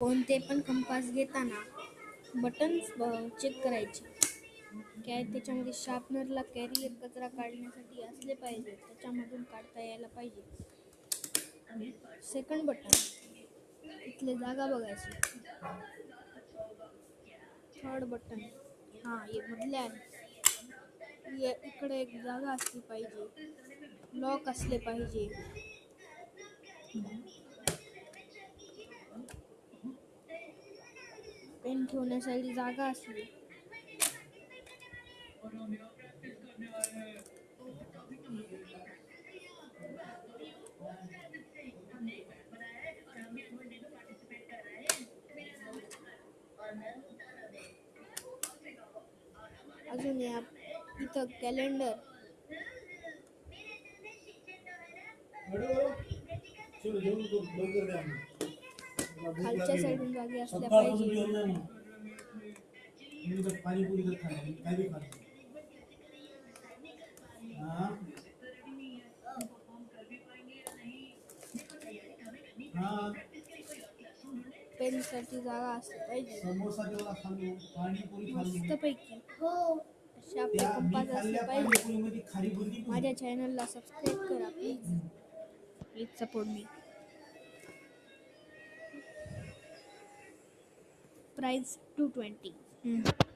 कोणते पण कंपास घेताना बटन्स चेक करायचे. काय त्याच्यामध्ये शार्पनरला कॅरियर कचरा काढण्यासाठी असले पाहिजे, त्याच्यामधून काढता यायला पाहिजे. सेकंड बटन इथले जागा बघायची. थर्ड बटन हे मधले आहे. इकडे एक जागा असली पाहिजे, लॉक असले पाहिजे. पेन ठेवण्यासाठी जागा असली. अजून या इथं कॅलेंडर, खालच्या साईडून जागे असल्या पाहिजे. पेनसाठी जागा असली पाहिजे मस्तपैकी. असे आपले कंपास असले पाहिजे. माझ्या चॅनलला सबस्क्राईब करा please. Please support me. Price $220.